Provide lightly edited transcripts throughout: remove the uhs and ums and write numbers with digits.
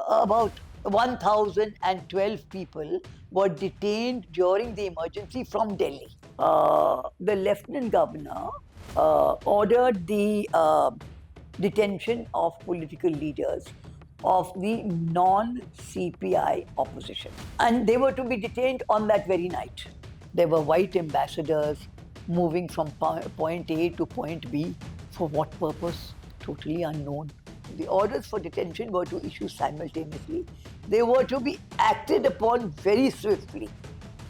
about 1,012 people were detained during the emergency from Delhi. The Lieutenant Governor ordered the detention of political leaders of the non-CPI opposition. And they were to be detained on that very night. There were white ambassadors moving from point A to point B. For what purpose? Totally unknown. The orders for detention were to issue simultaneously. They were to be acted upon very swiftly,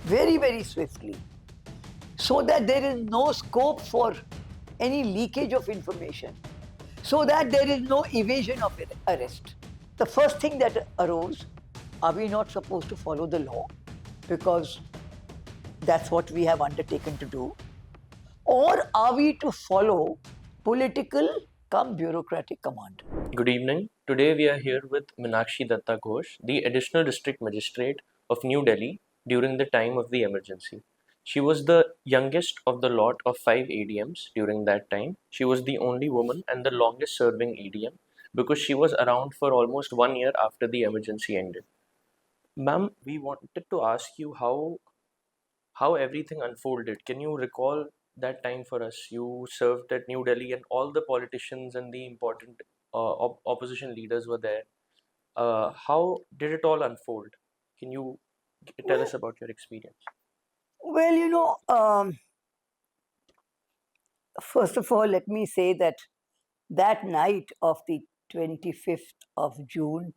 very, very swiftly, so that there is no scope for any leakage of information, so that there is no evasion of arrest. The first thing that arose, are we not supposed to follow the law? Because that's what we have undertaken to do. Or are we to follow political come bureaucratic command? Good evening. Today we are here with Meenakshi Datta Ghosh, the Additional District Magistrate of New Delhi during the time of the emergency. She was the youngest of the lot of 5 ADMs during that time. She was the only woman and the longest serving ADM because she was around for almost 1 year after the emergency ended. Ma'am, we wanted to ask you how everything unfolded. Can you recall that time for us? You served at New Delhi and all the politicians and the important opposition leaders were there. How did it all unfold? Can you tell us about your experience? Well, first of all, let me say that that night of the 25th of June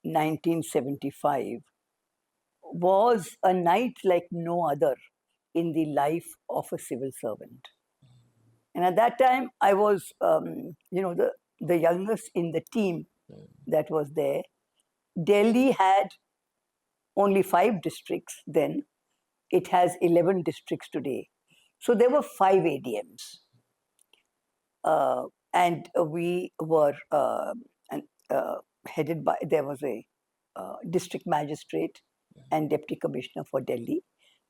1975 was a night like no other in the life of a civil servant. And at that time, I was, the youngest in the team that was there. Delhi had only 5 districts then. It has 11 districts today. So there were 5 ADMs. And we were headed by, there was a district magistrate and deputy commissioner for Delhi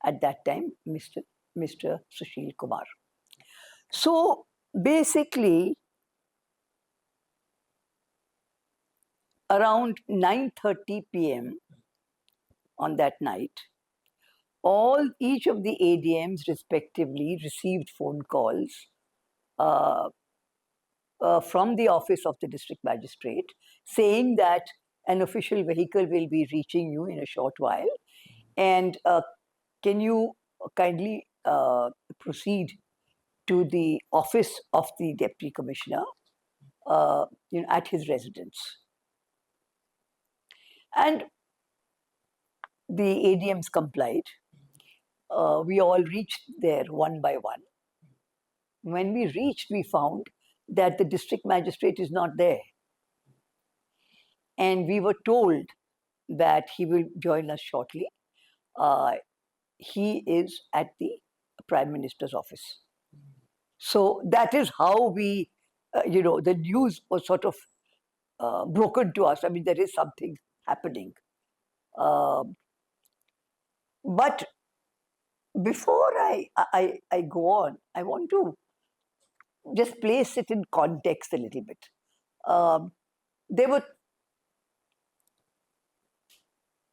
at that time, Mr. Sushil Kumar. So basically, around 9:30 p.m. on that night, each of the ADMs respectively received phone calls from the office of the district magistrate saying that an official vehicle will be reaching you in a short while, and can you kindly proceed to the office of the deputy commissioner at his residence. And the ADMs complied. We all reached there one by one. When we reached, we found that the district magistrate is not there. And we were told that he will join us shortly. He is at the Prime Minister's office. So that is how we, the news was sort of broken to us. I mean, there is something happening. But before I go on, I want to just place it in context a little bit. There were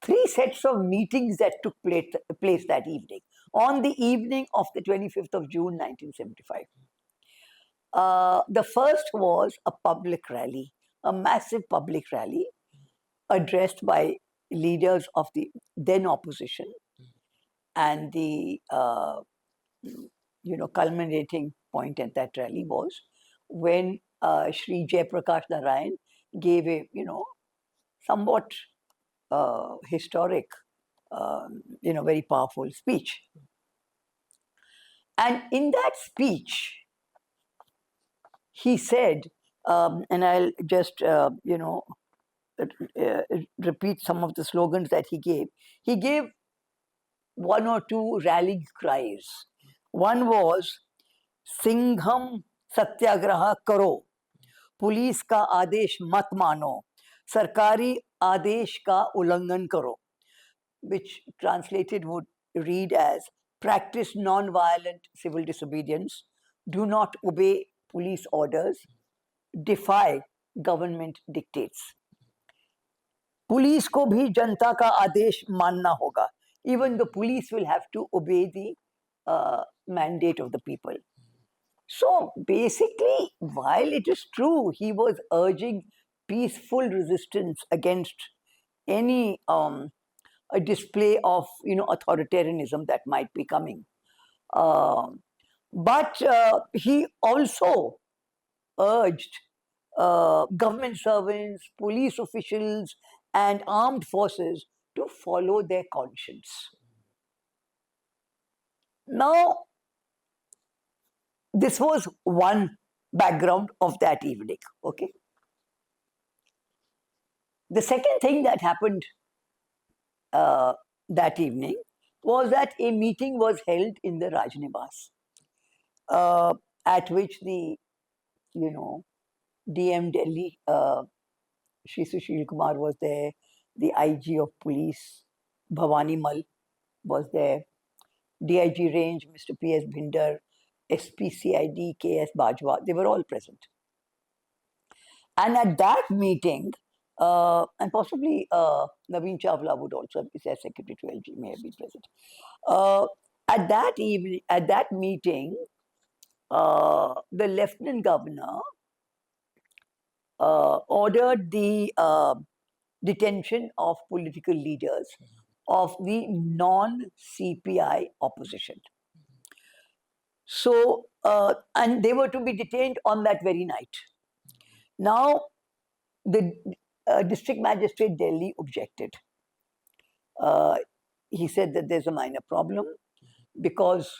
3 sets of meetings that took place that evening, on the evening of the 25th of June 1975. The first was a public rally, a massive public rally addressed by leaders of the then opposition, and the culminating point at that rally was when Shri Jayaprakash Narayan gave a somewhat historic, very powerful speech. And in that speech, he said, and I'll just repeat some of the slogans that he gave. He gave 1 or 2 rallying cries. One was, Singham Satyagraha Karo, Police ka Adesh Mat Mano, Sarkari Adesh ka Ulangan Karo, which translated would read as, practice non-violent civil disobedience, do not obey police orders, defy government dictates. Police को भी जनता का आदेश मानना होगा. Even the police will have to obey the mandate of the people. So basically, while it is true he was urging peaceful resistance against any a display of authoritarianism that might be coming, but he also urged government servants, police officials, and armed forces to follow their conscience. Now, this was one background of that evening. Okay. The second thing that happened that evening was that a meeting was held in the Rajnivas, at which the DM Delhi, Shri Sushil Kumar was there, the IG of police, Bhavani Mal was there, DIG range, Mr. P.S. Bhinder, SPCID, K.S. Bajwa, they were all present. And at that meeting, and possibly Naveen Chawla would also, as Secretary to LG, may have been present. At that meeting, the Lieutenant Governor ordered the detention of political leaders of the non-CPI opposition. So, and they were to be detained on that very night. Now, the district magistrate Delhi objected. He said that there's a minor problem because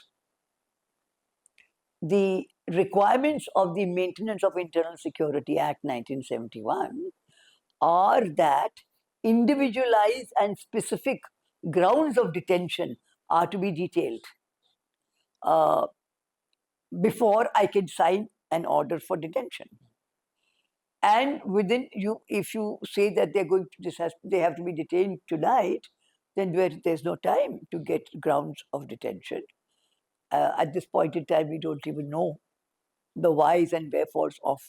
the requirements of the Maintenance of Internal Security Act 1971 are that individualized and specific grounds of detention are to be detailed before I can sign an order for detention. And within you, if you say that they have to be detained tonight, then there's no time to get grounds of detention. At this point in time, we don't even know the whys and wherefores of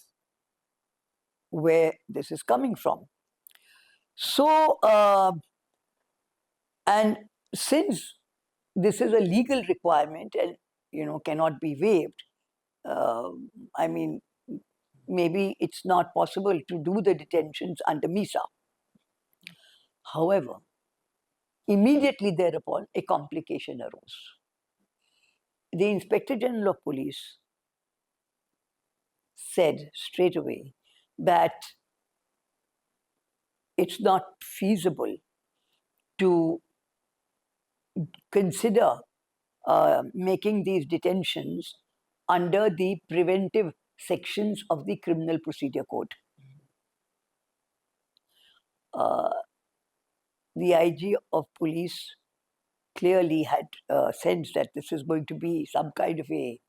where this is coming from. So, and since this is a legal requirement and cannot be waived, I mean, maybe it's not possible to do the detentions under MISA. However, immediately thereupon, a complication arose. The Inspector General of Police said straight away that it's not feasible to consider making these detentions under the preventive sections of the Criminal Procedure Code. The IG of police clearly had sensed that this is going to be some kind of a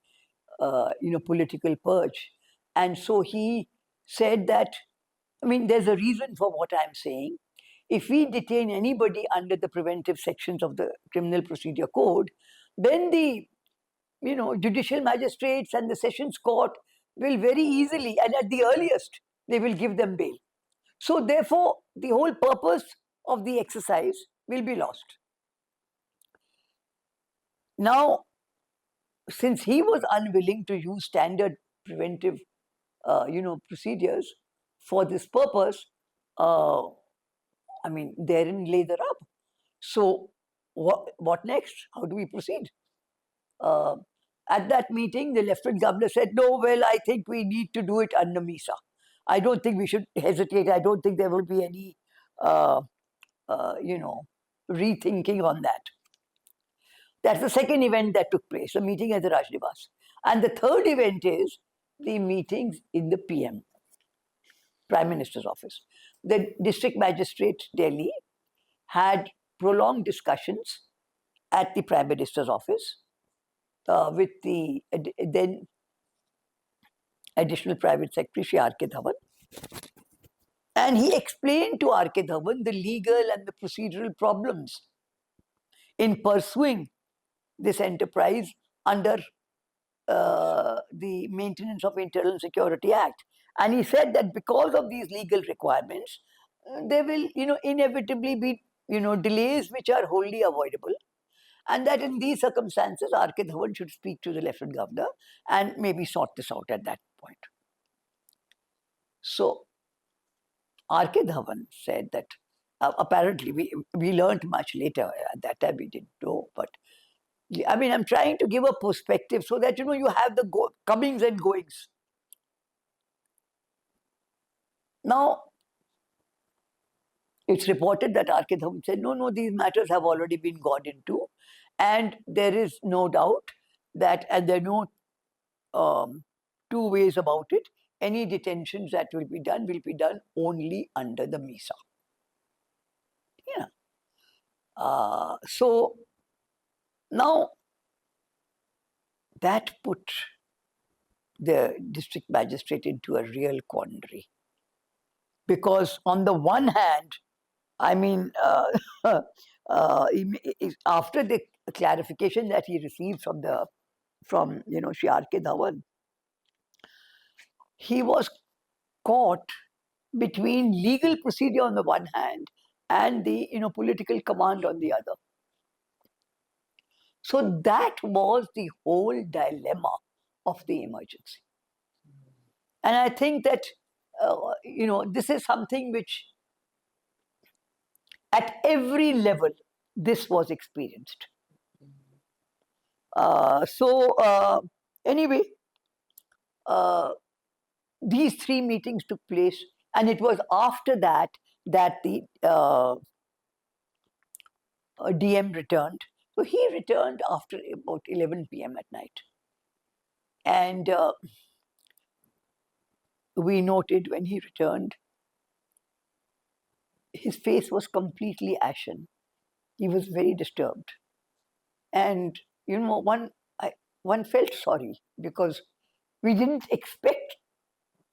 political purge, and so he said that, I mean, there's a reason for what I'm saying. If we detain anybody under the preventive sections of the Criminal Procedure Code, then the judicial magistrates and the sessions court will very easily and at the earliest they will give them bail. So therefore, the whole purpose of the exercise will be lost. Now, since he was unwilling to use standard preventive procedures for this purpose, I mean, therein lay the rub. So what next? How do we proceed? At that meeting, the Lieutenant Governor said, no, well, I think we need to do it under MISA. I don't think we should hesitate. I don't think there will be any, rethinking on that. That's the second event that took place, the meeting at the Rajnivas. And the third event is the meetings in the PM, Prime Minister's office. The District Magistrate Delhi had prolonged discussions at the Prime Minister's office with the then Additional Private Secretary, Shri R.K. Dhawan. And he explained to R.K. Dhawan the legal and the procedural problems in pursuing this enterprise under the Maintenance of Internal Security Act. And he said that because of these legal requirements, there will, inevitably be, delays which are wholly avoidable. And that in these circumstances, R.K. Dhawan should speak to the Lieutenant Governor and maybe sort this out at that point. So, R.K. Dhawan said that apparently we learned much later. At that time, we didn't know. But I mean, I'm trying to give a perspective so that, you have the comings and goings. Now, it's reported that R.K. Dhawan said, no, these matters have already been gone into. And there is no doubt that, and there are no two ways about it, any detentions that will be done only under the MISA. Yeah. So now that put the district magistrate into a real quandary. Because on the one hand, I mean, after the clarification that he received from Shri R.K. Dhawan, he was caught between legal procedure on the one hand and the political command on the other. So that was the whole dilemma of the emergency. And I think that this is something which at every level this was experienced. Anyway, these three meetings took place, and it was after that that the DM returned. So he returned after about 11 p.m. at night. And we noted when he returned, his face was completely ashen. He was very disturbed. And, one felt sorry because we didn't expect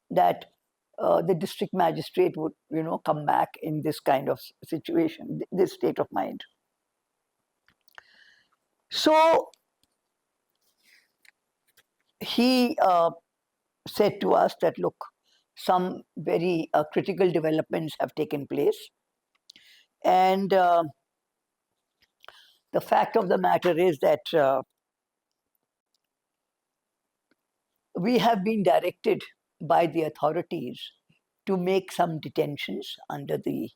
that the district magistrate would, come back in this kind of situation, this state of mind. So he said to us that, look, some very critical developments have taken place. And the fact of the matter is that we have been directed by the authorities to make some detentions under the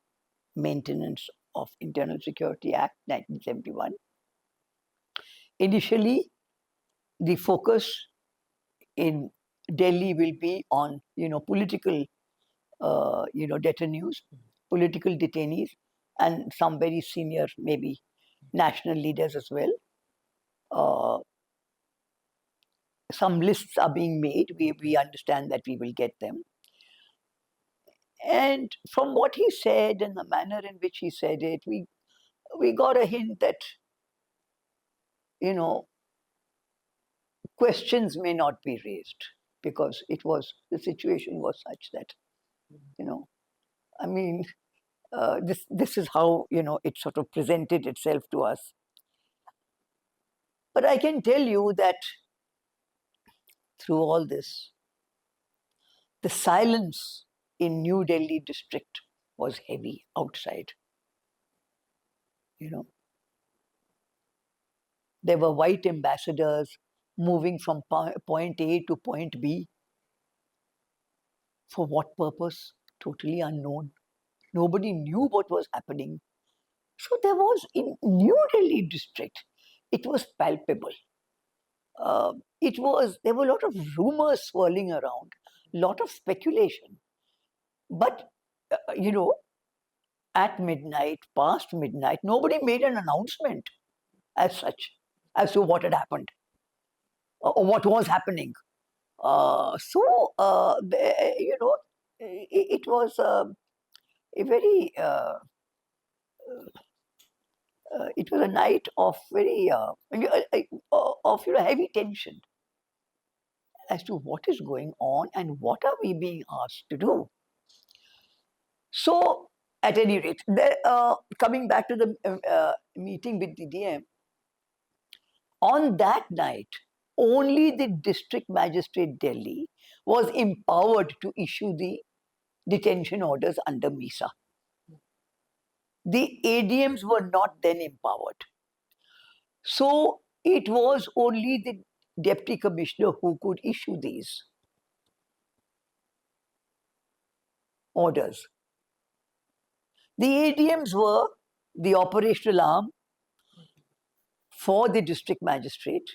Maintenance of Internal Security Act 1971. Initially, the focus in Delhi will be on, political, detainees, political detainees, and some very senior, maybe national leaders as well. Some lists are being made. We understand that we will get them. And from what he said and the manner in which he said it, we got a hint that, questions may not be raised because the situation was such that, I mean, this is how, it sort of presented itself to us. But I can tell you that through all this, the silence in New Delhi district was heavy outside. There were white ambassadors moving from point A to point B. For what purpose? Totally unknown. Nobody knew what was happening. So there was, in New Delhi district, it was palpable. There were a lot of rumors swirling around, a lot of speculation. But, at midnight, past midnight, nobody made an announcement as such as to what had happened or what was happening. It was a very, it was a night of very, heavy tension as to what is going on and what are we being asked to do. So, at any rate, coming back to the meeting with the DM, on that night, only the district magistrate Delhi was empowered to issue the detention orders under MISA. The ADMs were not then empowered. So it was only the deputy commissioner who could issue these orders. The ADMs were the operational arm for the district magistrate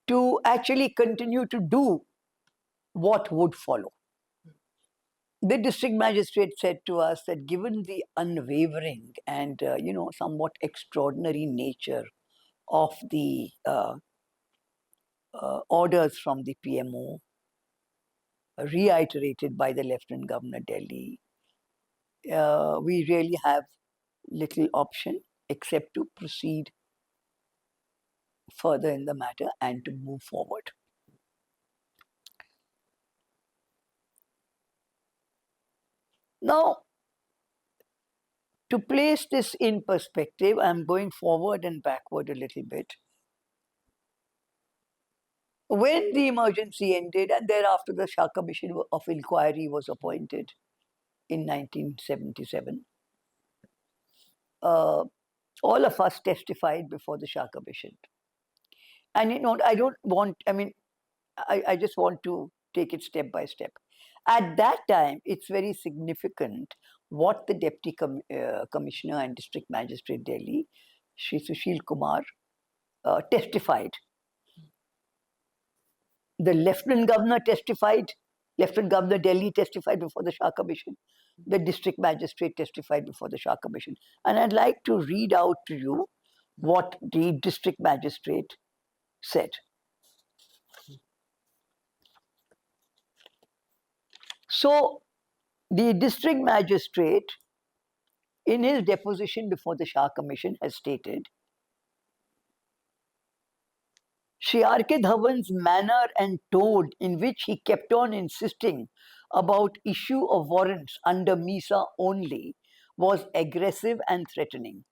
to actually continue to do what would follow. The district magistrate said to us that given the unwavering and somewhat extraordinary nature of the orders from the PMO, reiterated by the Lieutenant Governor Delhi, we really have little option except to proceed further in the matter and to move forward. Now, to place this in perspective, I'm going forward and backward a little bit. When the emergency ended and thereafter the Shah Commission of Inquiry was appointed in 1977, all of us testified before the Shah Commission. And I don't want, I just want to take it step by step. At that time, it's very significant what the Deputy Commissioner and District Magistrate Delhi, Shri Sushil Kumar, testified. The Lieutenant Governor testified, Lieutenant Governor Delhi testified before the Shah Commission, the District Magistrate testified before the Shah Commission. And I'd like to read out to you what the District Magistrate said. So, the District Magistrate, in his deposition before the Shah Commission, has stated, Shri R.K. Dhawan's manner and tone in which he kept on insisting about issue of warrants under MISA only was aggressive and threatening.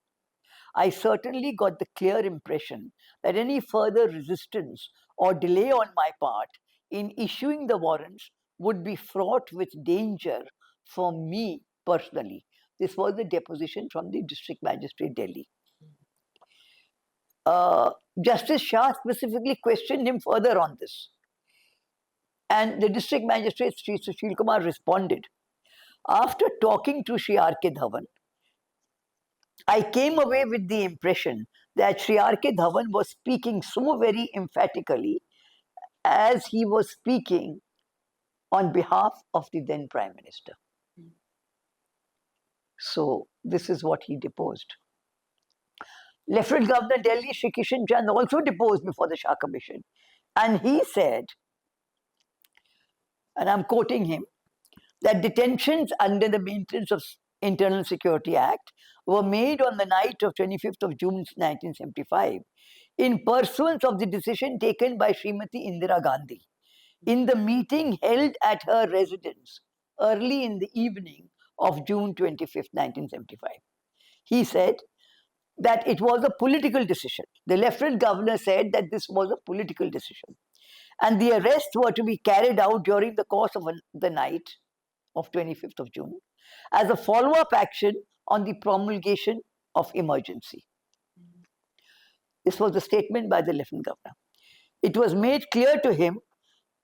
I certainly got the clear impression that any further resistance or delay on my part in issuing the warrants would be fraught with danger for me personally. This was the deposition from the District Magistrate Delhi. Justice Shah specifically questioned him further on this. And the District Magistrate, Sri Sushil Kumar, responded, after talking to Sri R.K. Dhawan, I came away with the impression that Sri R.K. Dhawan was speaking so very emphatically as he was speaking on behalf of the then Prime Minister. So this is what he deposed. Lieutenant Governor Delhi, Shri Kishan Chand, also deposed before the Shah Commission. And he said, and I'm quoting him, that detentions under the Maintenance of Internal Security Act were made on the night of 25th of June 1975 in pursuance of the decision taken by Srimati Indira Gandhi in the meeting held at her residence early in the evening of June 25th, 1975. He said that it was a political decision. The Lieutenant Governor said that this was a political decision. And the arrests were to be carried out during the course of the night of 25th of June as a follow-up action on the promulgation of emergency. This was the statement by the Lieutenant Governor. It was made clear to him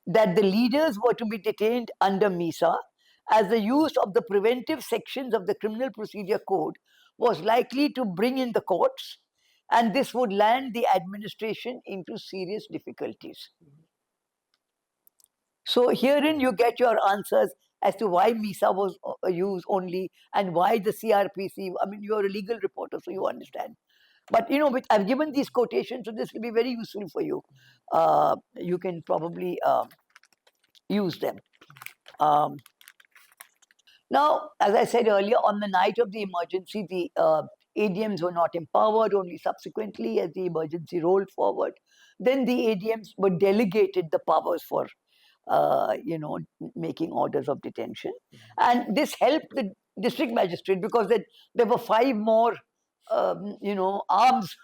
that the leaders were to be detained under MISA as the use of the preventive sections of the Criminal Procedure Code was likely to bring in the courts, and this would land the administration into serious difficulties. So herein you get your answers as to why MISA was used only and why the CRPC, I mean, you're a legal reporter, so you understand. But, I've given these quotations, so this will be very useful for you. You can probably use them. Now, as I said earlier, on the night of the emergency, the ADMs were not empowered, only subsequently as the emergency rolled forward. Then the ADMs were delegated the powers for making orders of detention. And this helped the district magistrate because there were 5 more, arms,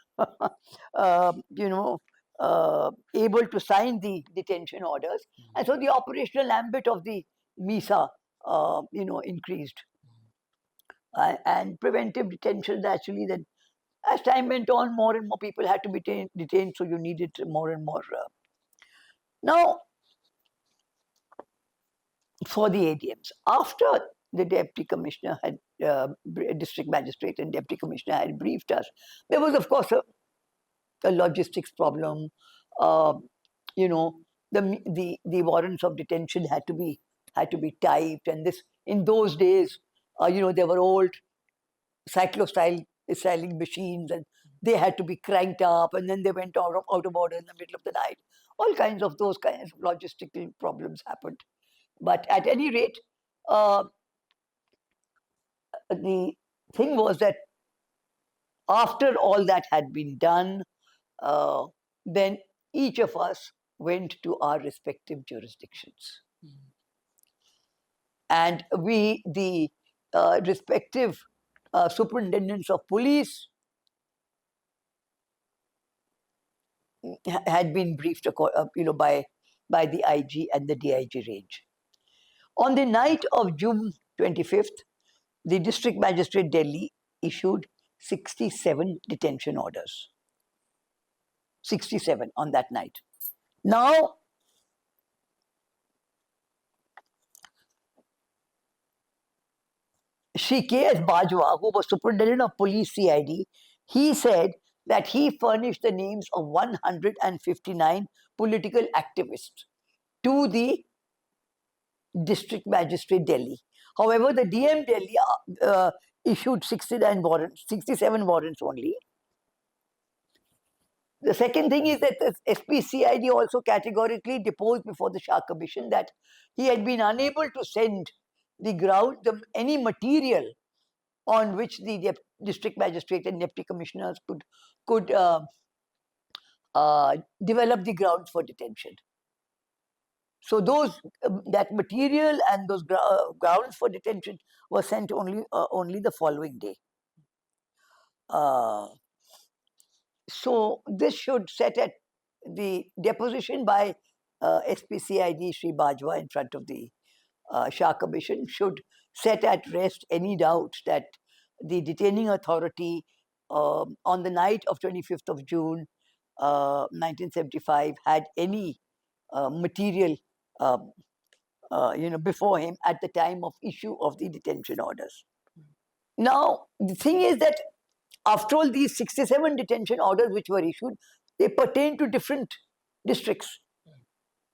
able to sign the detention orders. And so the operational ambit of the MISA, increased. And preventive detention actually then, as time went on, more and more people had to be detained, so you needed more and more. Now, for the ADMs, after the deputy commissioner had, district magistrate and deputy commissioner had briefed us, there was, of course, a logistics problem. Uh, you know, the warrants of detention had to be typed, and this in those days, there were old cyclo-styling machines, and they had to be cranked up, and then they went out of order in the middle of the night. All kinds of those kinds of logistical problems happened. But at any rate, uh, the thing was that after all that had been done, uh, then each of us went to our respective jurisdictions. And we, the respective superintendents of police, had been briefed, by the IG and the DIG range. On the night of June 25th, the District Magistrate Delhi issued 67 detention orders. 67 on that night. Now, Shri K.S. Bajwa, who was Superintendent of Police CID, he said that he furnished the names of 159 political activists to the District Magistrate Delhi. However, the DM Delhi issued 67 warrants only. The second thing is that the SPCID also categorically deposed before the Shah Commission that he had been unable to send any material on which the district magistrate and deputy commissioners could develop the grounds for detention. So that material and those grounds for detention were sent only the following day. So this should set at the deposition by SPCID Sri Bajwa in front of the Shah Commission should set at rest any doubt that the detaining authority on the night of 25th of June 1975 had any material before him at the time of issue of the detention orders. Now, the thing is that after all, these 67 detention orders which were issued, they pertain to different districts.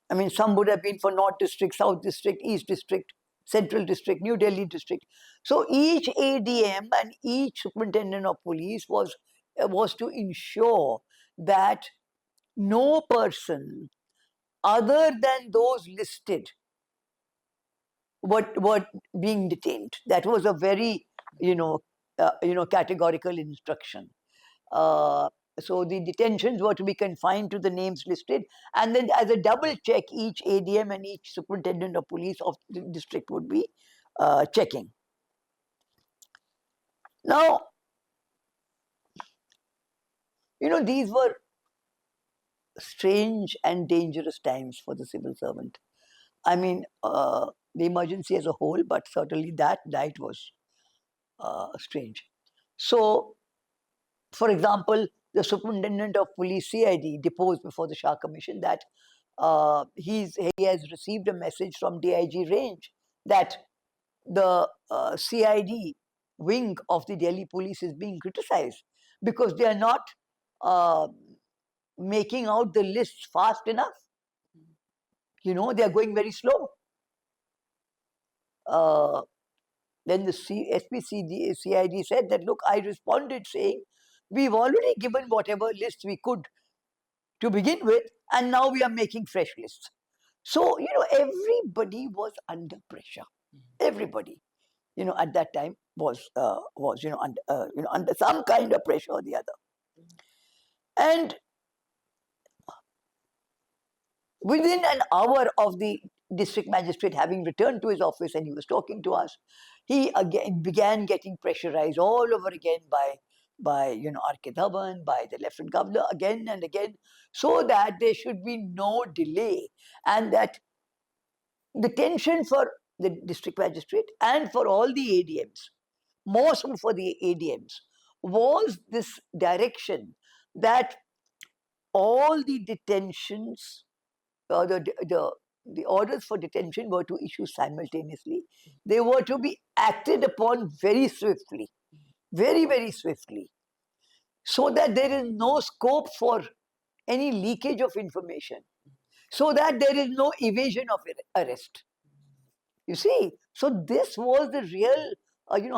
I mean, some would have been for North District, South District, East District, Central District, New Delhi District. So each ADM and each Superintendent of Police was to ensure that no person other than those listed were being detained. That was a very, categorical instruction. So the detentions were to be confined to the names listed, and then as a double check, each ADM and each superintendent of police of the district would be checking. Now, these were strange and dangerous times for the civil servant. I mean, the emergency as a whole, but certainly that night was strange. So, for example, the superintendent of police CID deposed before the Shah Commission that he has received a message from DIG range that the CID wing of the Delhi police is being criticized because they are not making out the lists fast enough. They are going very slow. Then the CID said that, look, I responded saying, we've already given whatever lists we could to begin with, and now we are making fresh lists. So, everybody was under pressure. Everybody, at that time was under some kind of pressure or the other. And within an hour of the district magistrate having returned to his office and he was talking to us, he again began getting pressurized all over again by R.K. Dhawan, by the Lieutenant Governor again and again, so that there should be no delay and that the tension for the district magistrate and for all the ADMs more so for the ADMs, was this direction that all the detentions, the orders for detention were to issue simultaneously. They were to be acted upon very swiftly, very, very swiftly, so that there is no scope for any leakage of information, so that there is no evasion of arrest. You see, so this was the real,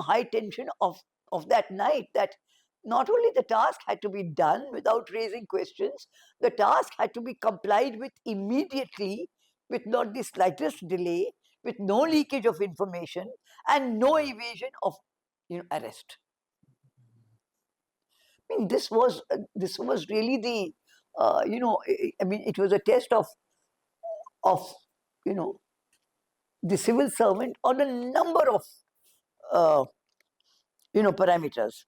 high tension of that night. That not only the task had to be done without raising questions, the task had to be complied with immediately, with not the slightest delay, with no leakage of information, and no evasion of, arrest. I mean, this was really the, I mean, it was a test of, you know, the civil servant on a number of uh, parameters.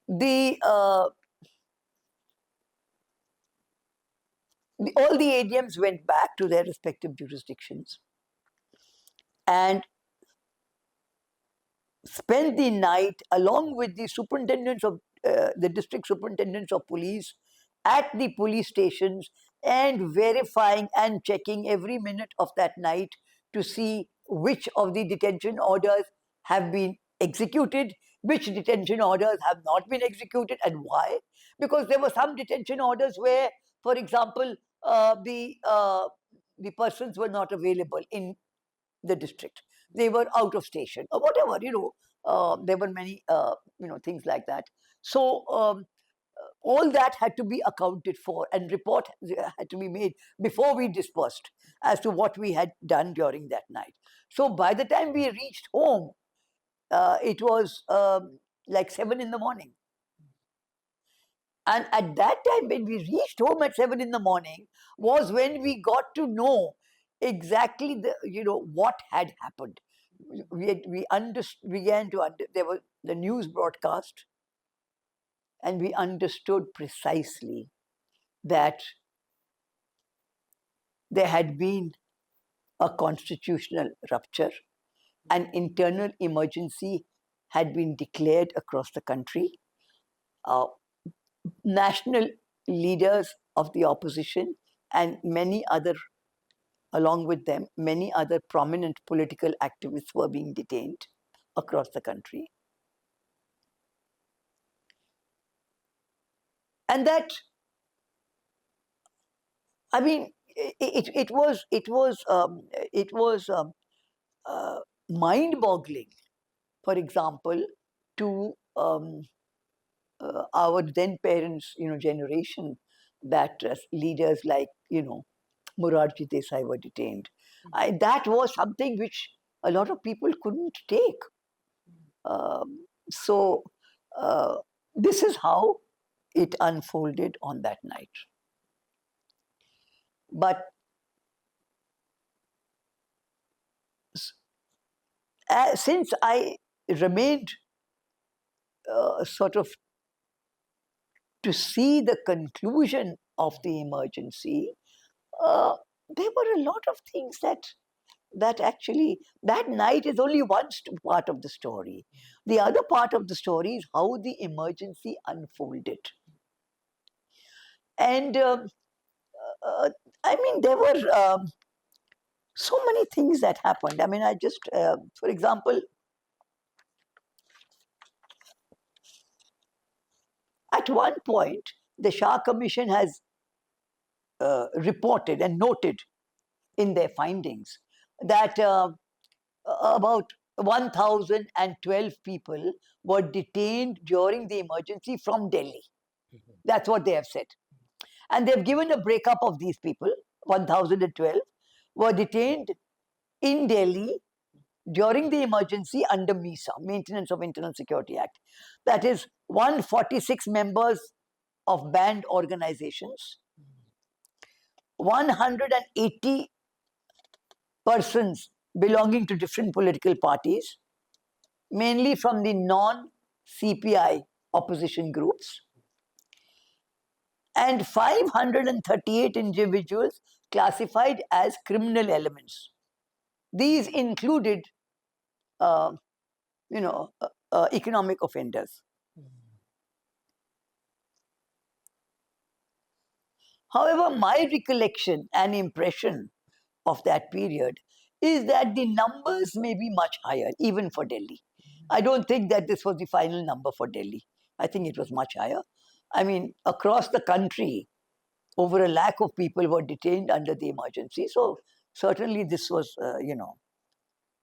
All the ADMs went back to their respective jurisdictions and spent the night along with the superintendents of the district superintendents of police at the police stations, and verifying and checking every minute of that night to see which of the detention orders have been executed, which detention orders have not been executed, and why. Because there were some detention orders where, for example, the persons were not available in the district. They were out of station or whatever, there were many, things like that. So all that had to be accounted for, and report had to be made before we dispersed as to what we had done during that night. So by the time we reached home, it was like 7 in the morning. And at that time, when we reached home at 7 in the morning, was when we got to know exactly what had happened. Began to there was the news broadcast, and we understood precisely that there had been a constitutional rupture. An internal emergency had been declared across the country. National leaders of the opposition and along with them, many other prominent political activists were being detained across the country. And that, I mean, it was mind-boggling, for example, to our then parents, generation, that leaders like, Morarji Desai were detained. That was something which a lot of people couldn't take. So this is how it unfolded on that night. But since I remained sort of to see the conclusion of the emergency, there were a lot of things that actually, that night is only one part of the story. The other part of the story is how the emergency unfolded. And I mean, there were so many things that happened. I mean, I just, for example, at one point, the Shah Commission has reported and noted in their findings that about 1,012 people were detained during the emergency from Delhi. That's what they have said. And they've given a breakup of these people. 1,012 were detained in Delhi during the emergency under MISA, Maintenance of Internal Security Act. That is 146 members of banned organizations, 180 persons belonging to different political parties, mainly from the non-CPI opposition groups, and 538 individuals classified as criminal elements. These included, economic offenders. However, my recollection and impression of that period is that the numbers may be much higher, even for Delhi. I don't think that this was the final number for Delhi. I think it was much higher. I mean, across the country, over a lakh of people were detained under the emergency. So certainly this was,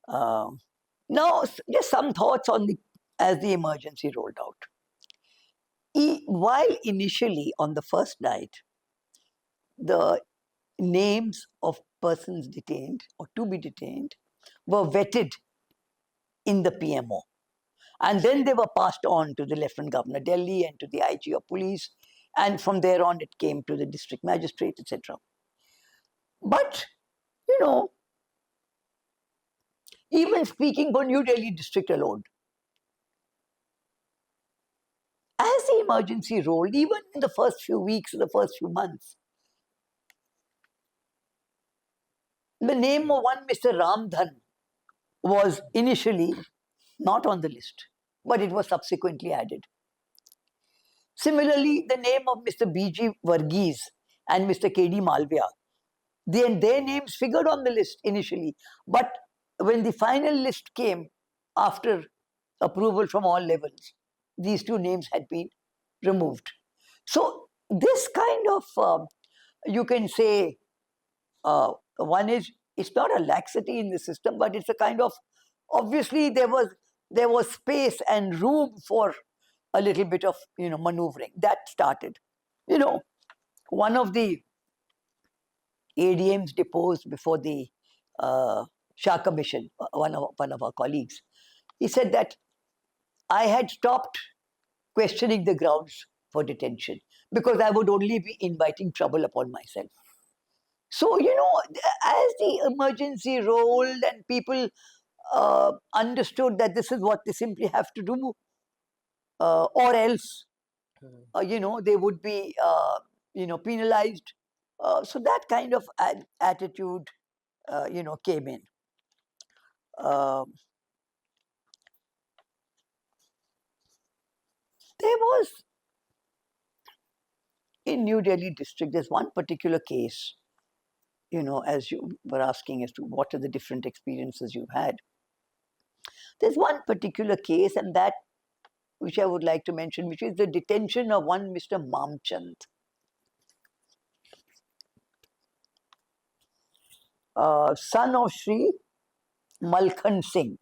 now just some thoughts on the as the emergency rolled out. While initially on the first night, the names of persons detained or to be detained were vetted in the PMO. And then they were passed on to the Lieutenant Governor Delhi and to the IG of police. And from there on, it came to the district magistrate, etc. But, even speaking for New Delhi district alone, as the emergency rolled, even in the first few weeks, the first few months, the name of one Mr. Ramdhan was initially not on the list, but it was subsequently added. Similarly, the name of Mr. B.G. Varghese and Mr. K.D. Malviya, their names figured on the list initially, but when the final list came after approval from all levels, these two names had been removed. So this kind of, you can say, one is, it's not a laxity in the system, but it's a kind of, obviously there was space and room for a little bit of maneuvering. That started. One of the ADMs deposed before the Shah Commission, one of our colleagues, he said that I had stopped questioning the grounds for detention because I would only be inviting trouble upon myself. So, as the emergency rolled and people understood that this is what they simply have to do, or else, they would be, penalized. So that kind of attitude, came in. There was, in New Delhi district, there's one particular case, as you were asking as to what are the different experiences you've had. There's one particular case, and that which I would like to mention, which is the detention of one Mr. Mamchand. Son of Sri Malkhan Singh.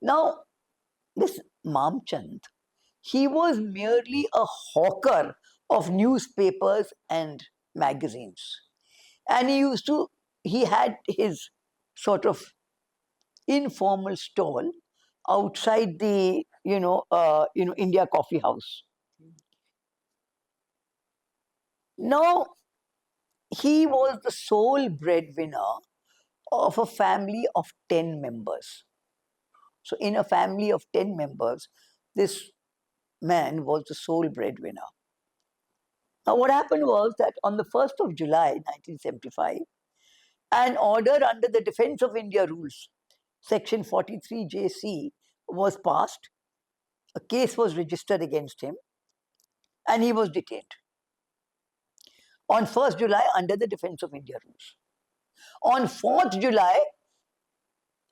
Now, this Mamchand, he was merely a hawker of newspapers and magazines. And he had his sort of informal stall outside the, India Coffee House. Now, he was the sole breadwinner of a family of 10 members. So in a family of 10 members, this man was the sole breadwinner. Now what happened was that on the 1st of July 1975, an order under the Defence of India Rules, Section 43JC, was passed. A case was registered against him and he was detained on 1st July under the Defence of India Rules. On 4th July,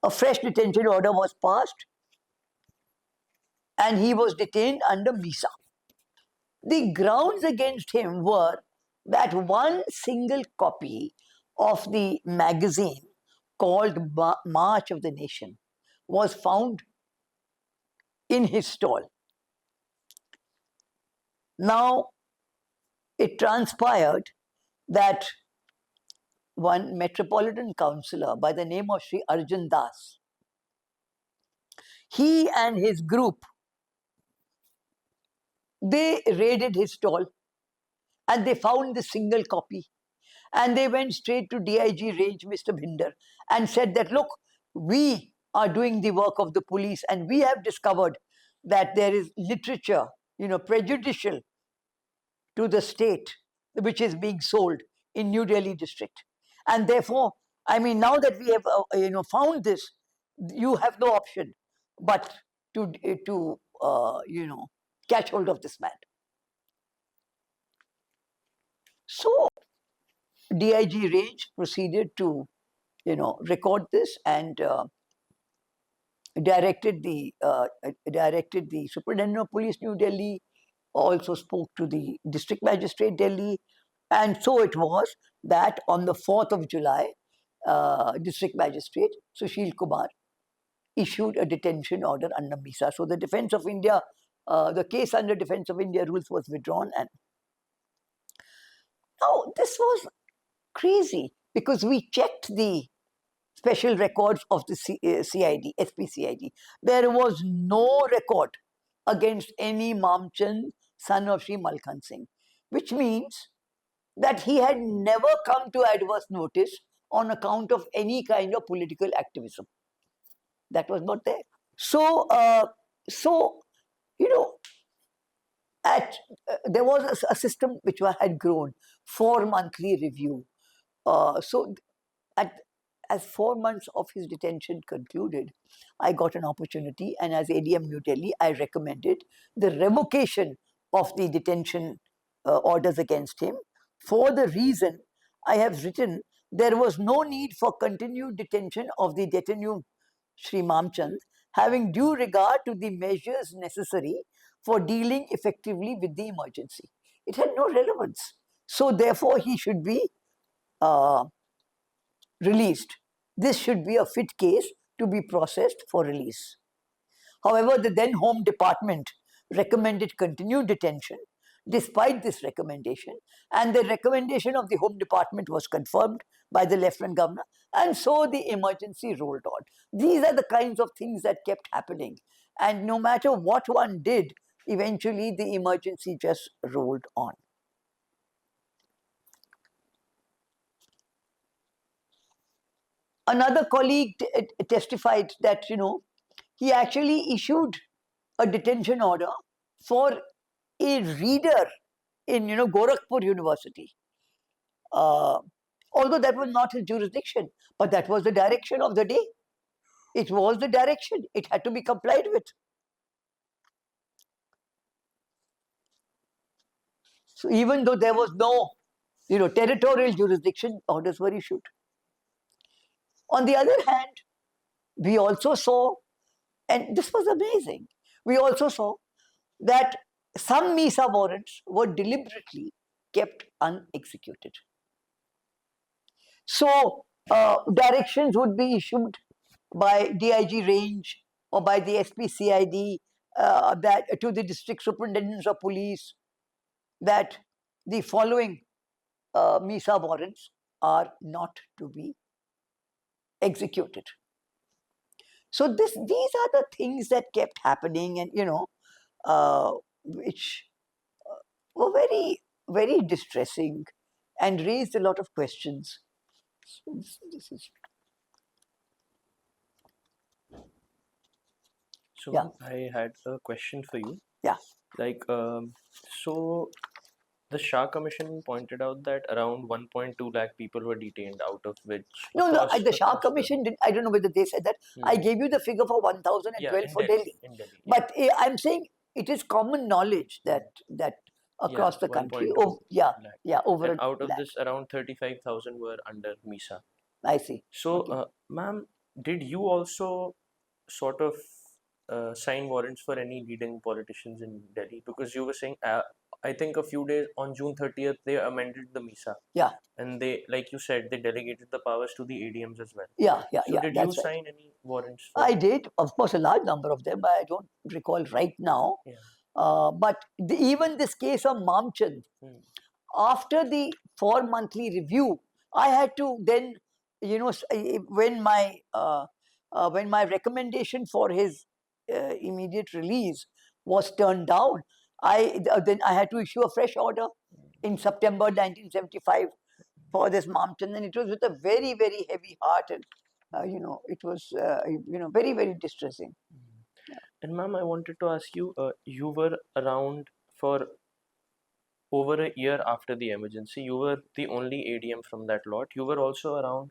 a fresh detention order was passed and he was detained under MISA. The grounds against him were that one single copy of the magazine called March of the Nation was found in his stall. Now, it transpired that one metropolitan councillor by the name of Sri Arjun Das, he and his group, they raided his stall and they found the single copy. And they went straight to DIG range, Mr. Bhinder, and said that, look, we are doing the work of the police and we have discovered that there is literature, prejudicial to the state, which is being sold in New Delhi district. And therefore, I mean, now that we have found this, you have no option but to catch hold of this man. So DIG Range proceeded to record this and directed the Superintendent of Police New Delhi, also spoke to the District Magistrate Delhi, and so it was that on the 4th of July, District Magistrate Sushil Kumar issued a detention order under MISA. So the Defence of India, the case under Defence of India rules was withdrawn, and now this was crazy because we checked the special records of the CID, SPCID. There was no record against any Mamchand, son of Sri Malkhan Singh, which means that he had never come to adverse notice on account of any kind of political activism. That was not there. So, there was a system which had grown for monthly review. So, as 4 months of his detention concluded, I got an opportunity, and as ADM New Delhi, I recommended the revocation of the detention orders against him for the reason I have written there was no need for continued detention of the detainee Sri Mamchand, having due regard to the measures necessary for dealing effectively with the emergency. It had no relevance. So therefore, he should be released. This should be a fit case to be processed for release. However, the then Home Department recommended continued detention despite this recommendation, and the recommendation of the Home Department was confirmed by the Lieutenant Governor, and so the emergency rolled on. These are the kinds of things that kept happening, and no matter what one did, eventually the emergency just rolled on. Another colleague testified that, he actually issued a detention order for a reader in, Gorakhpur University. Although that was not his jurisdiction, but that was the direction of the day. It was the direction. It had to be complied with. So even though there was no, territorial jurisdiction, orders were issued. On the other hand, we also saw, and this was amazing, we also saw that some MISA warrants were deliberately kept unexecuted. So directions would be issued by DIG Range or by the SPCID that to the district superintendents of police that the following MISA warrants are not to be executed. So these are the things that kept happening, and which were very, very distressing and raised a lot of questions. So this is. So Yeah. I had a question for you. Yeah. So the Shah Commission pointed out that around 1.2 lakh people were detained, out of which No, the Shah Commission did. I don't know whether they said that. I gave you the figure for 1,012 for Delhi. In Delhi. But I'm saying it is common knowledge that across the country, 1.2 lakh. over and out of lakh. this, around 35,000 were under MISA. I see. So, Okay. ma'am, did you also sort of sign warrants for any leading politicians in Delhi? Because you were saying, I think a few days on June 30th, they amended the MISA. Yeah. And they, like you said, they delegated the powers to the ADMs as well. Yeah. So did you That's right. sign any warrants for? I did, of course, a large number of them, but I don't recall right now. Yeah. But even this case of Mamchand, after the 4-monthly review, I had to then, when my recommendation for his immediate release was turned down, then I had to issue a fresh order in September 1975 for this Mamchand, and it was with a very, very heavy heart, and it was very, very distressing. And ma'am, I wanted to ask you, you were around for over a year after the emergency, you were the only ADM from that lot. You were also around.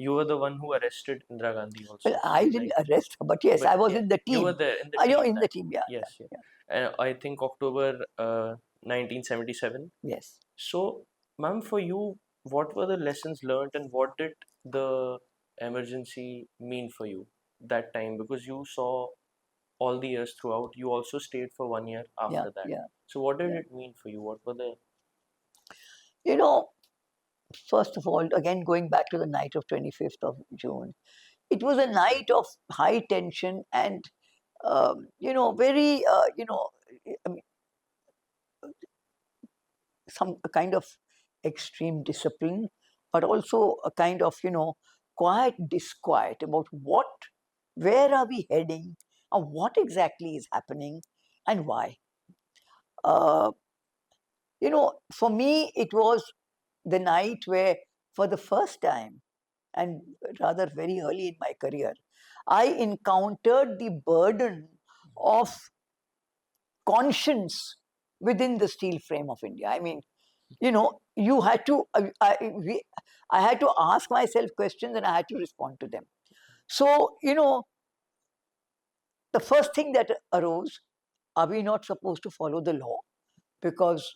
You were the one who arrested Indira Gandhi Well, also, I didn't right? arrest her, but yes, But I was yeah, in the you were team. there in the You know, team in the that. team, yeah, Yes, yeah. yeah, And I think October 1977. yeah. Yes. So, ma'am, for you, what were the lessons learned and what did the emergency mean for you that time? Because you saw all the years throughout, you also stayed for 1 year Yeah, after that. yeah, So, what did yeah. it mean for you? What were the. You know, first of all, again, going back to the night of 25th of June, it was a night of high tension and, very, I mean, some a kind of extreme discipline, but also a kind of, quiet disquiet about where are we heading, and what exactly is happening, and why. Uh, for me, it was the night where, for the first time, and rather very early in my career, I encountered the burden of conscience within the steel frame of India. I mean, you had to, I had to ask myself questions and I had to respond to them. So, the first thing that arose, are we not supposed to follow the law? Because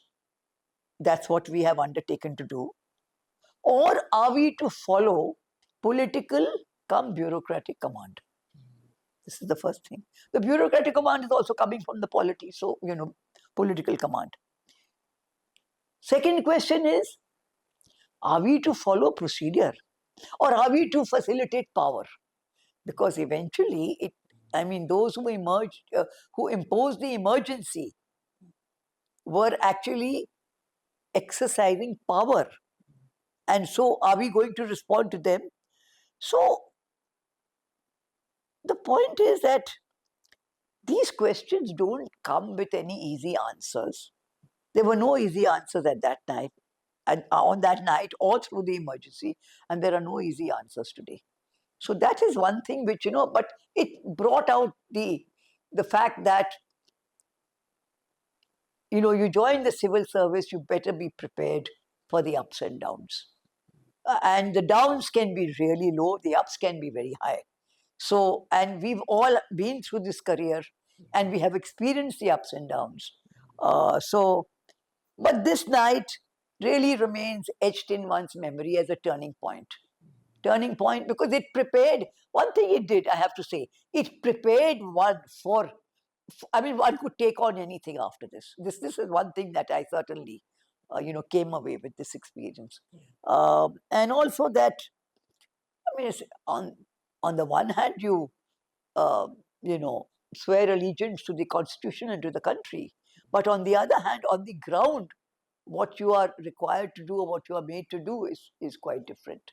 that's what we have undertaken to do. Or are we to follow political come bureaucratic command? This is the first thing. The bureaucratic command is also coming from the polity, so, political command. Second question is, are we to follow procedure or are we to facilitate power? Because eventually, those who who imposed the emergency were actually exercising power. And so, are we going to respond to them? So, the point is that these questions don't come with any easy answers. There were no easy answers at that night, and on that night, or through the emergency, and there are no easy answers today. So that is one thing which, but it brought out the fact that, you join the civil service, you better be prepared for the ups and downs. And the downs can be really low, the ups can be very high. So, and we've all been through this career and we have experienced the ups and downs. But this night really remains etched in one's memory as a turning point. Turning point because it prepared, one thing it did, I have to say, it prepared one for, one could take on anything after this. This is one thing that I certainly, came away with this experience. And also that, it's on the one hand, uh, you know, swear allegiance to the constitution and to the country. But on the other hand, on the ground, what you are required to do or what you are made to do is quite different.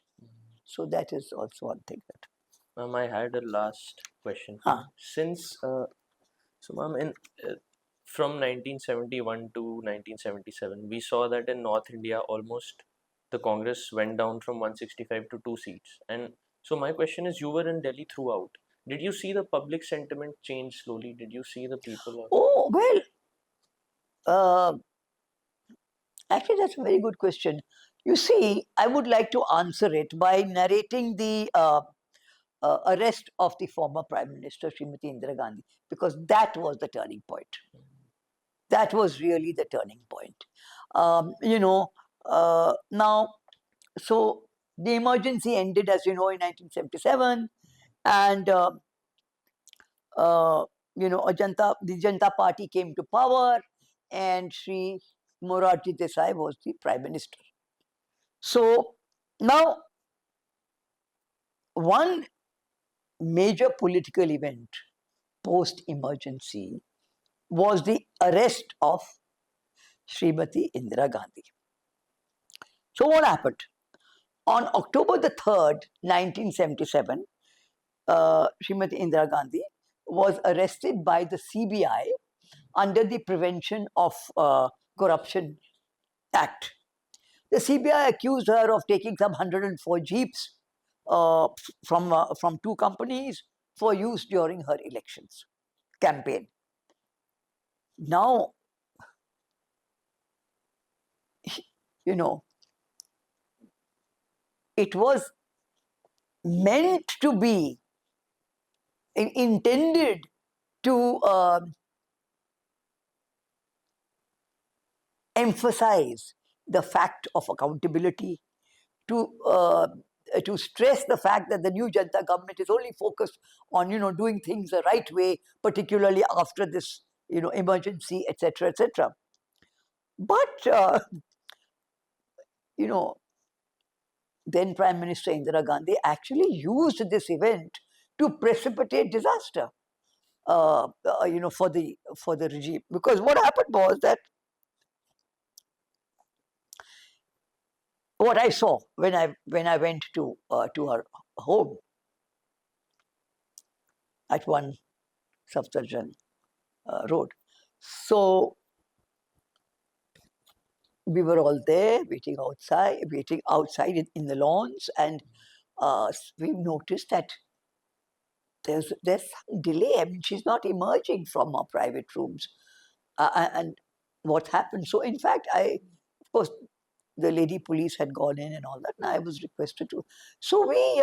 So that is also one thing that. Ma'am, I had a last question for Huh. you. So ma'am, from 1971 to 1977, we saw that in North India, almost the Congress went down from 165 to 2 seats. And so my question is, you were in Delhi throughout. Did you see the public sentiment change slowly? Did you see the people? Oh, well, uh, actually, that's a very good question. You see, I would like to answer it by narrating the arrest of the former Prime Minister, Srimati Indira Gandhi, because that was the turning point. That was really the turning point. Now, so the emergency ended, as you know, in 1977, and the Janta Party came to power, and Sri Morarji Desai was the Prime Minister. So now, one major political event post emergency was the arrest of Srimati Indira Gandhi. So, what happened? On October the 3rd, 1977, Srimati Indira Gandhi was arrested by the CBI under the Prevention of Corruption Act. The CBI accused her of taking some 104 jeeps from two companies for use during her elections campaign. Now, you know, it was meant to be intended to emphasize the fact of accountability, to stress the fact that the new Janata government is only focused on doing things the right way, particularly after this emergency, etc., etc. But you know, then Prime Minister Indira Gandhi actually used this event to precipitate disaster, for the regime. Because what happened was that what I saw when I went to her home at 1 Safdarjung Road. So we were all there waiting outside in the lawns, and we noticed that there's some delay. I mean, she's not emerging from her private rooms, and what happened? So in fact, of course, the lady police had gone in and all that, and I was requested to. So we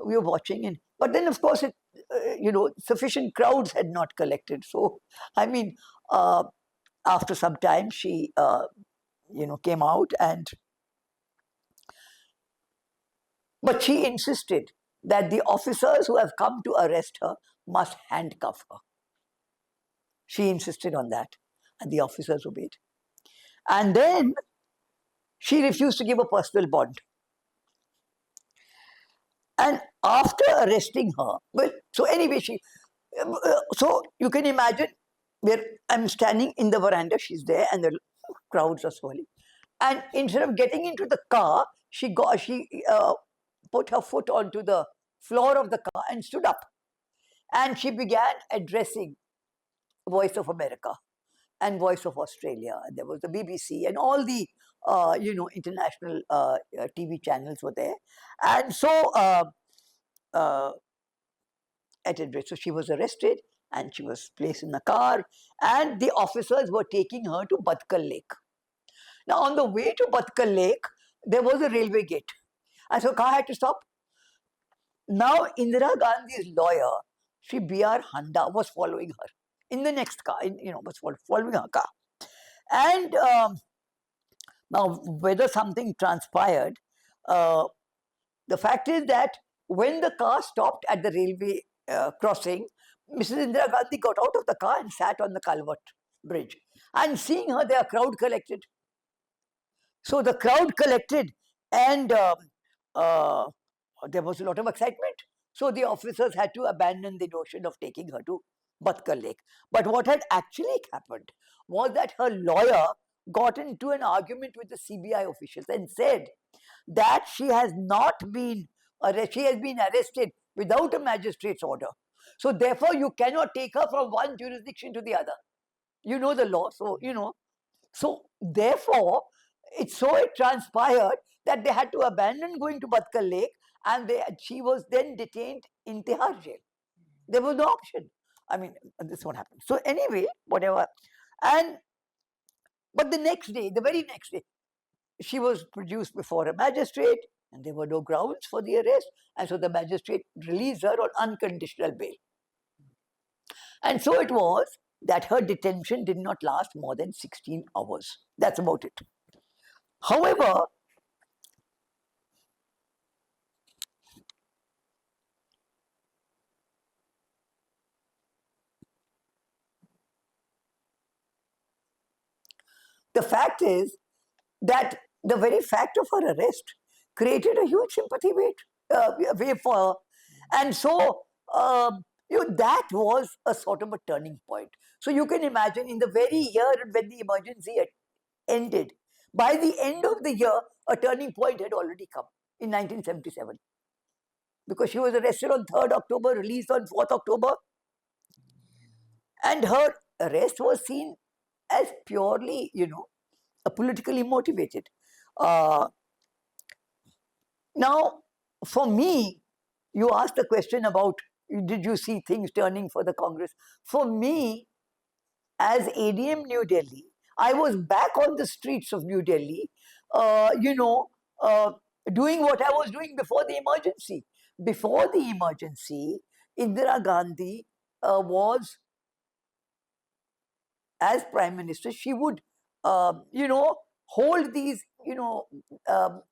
were watching, but then of course sufficient crowds had not collected. So I mean, after some time, she came out, but she insisted that the officers who have come to arrest her must handcuff her. She insisted on that, and the officers obeyed. And then she refused to give a personal bond. And after arresting her, well, so anyway, so you can imagine where I'm standing in the veranda, she's there, and the crowds are swirling. And instead of getting into the car, she put her foot onto the floor of the car and stood up. And she began addressing Voice of America and Voice of Australia. And there was the BBC and all the international TV channels were there. And so at any rate, so she was arrested and she was placed in a car, and the officers were taking her to Badkal Lake. Now, on the way to Badkal Lake, there was a railway gate, and so car had to stop. Now, Indira Gandhi's lawyer, Sri B.R. Handa, was following her in the next car, was following her car. And now, whether something transpired, the fact is that when the car stopped at the railway crossing, Mrs. Indira Gandhi got out of the car and sat on the culvert bridge. And seeing her, there, a crowd collected. So the crowd collected, and there was a lot of excitement. So the officers had to abandon the notion of taking her to Badkal Lake. But what had actually happened was that her lawyer got into an argument with the CBI officials and said that she has not been arrested. She has been arrested without a magistrate's order. So therefore, you cannot take her from one jurisdiction to the other. You know the law, so So therefore, it transpired that they had to abandon going to Badkal Lake, and she was then detained in Tihar jail. There was no option. I mean, this is what happened. So anyway, whatever. But the very next day, she was produced before a magistrate, and there were no grounds for the arrest, and so the magistrate released her on unconditional bail. And so it was that her detention did not last more than 16 hours. That's about it. However, the fact is that the very fact of her arrest created a huge sympathy wave for her. And so, that was a sort of a turning point. So you can imagine, in the very year when the emergency had ended, by the end of the year, a turning point had already come in 1977. Because she was arrested on 3rd October, released on 4th October. And her arrest was seen as purely, politically motivated. Now, for me, you asked the question about, did you see things turning for the Congress? For me, as ADM New Delhi, I was back on the streets of New Delhi you know, uh, doing what I was doing before the emergency. Before the emergency, Indira Gandhi was, as prime minister, she would, hold these,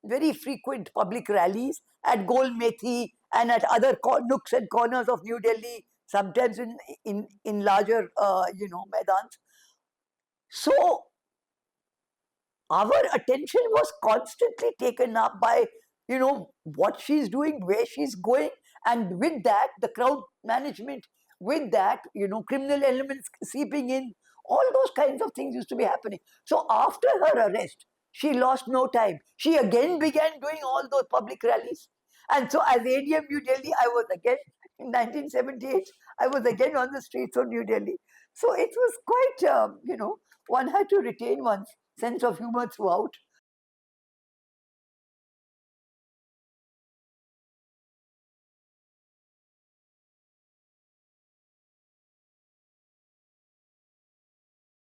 very frequent public rallies at Gol Methi and at other nooks and corners of New Delhi, sometimes in larger, maidans. So our attention was constantly taken up by what she's doing, where she's going, and with that the crowd management, with that criminal elements seeping in, all those kinds of things used to be happening. So after her arrest, she lost no time. She again began doing all those public rallies, and so as ADM New Delhi, I was again in 1978, I was again on the streets of New Delhi. So it was quite one had to retain one's sense of humor throughout.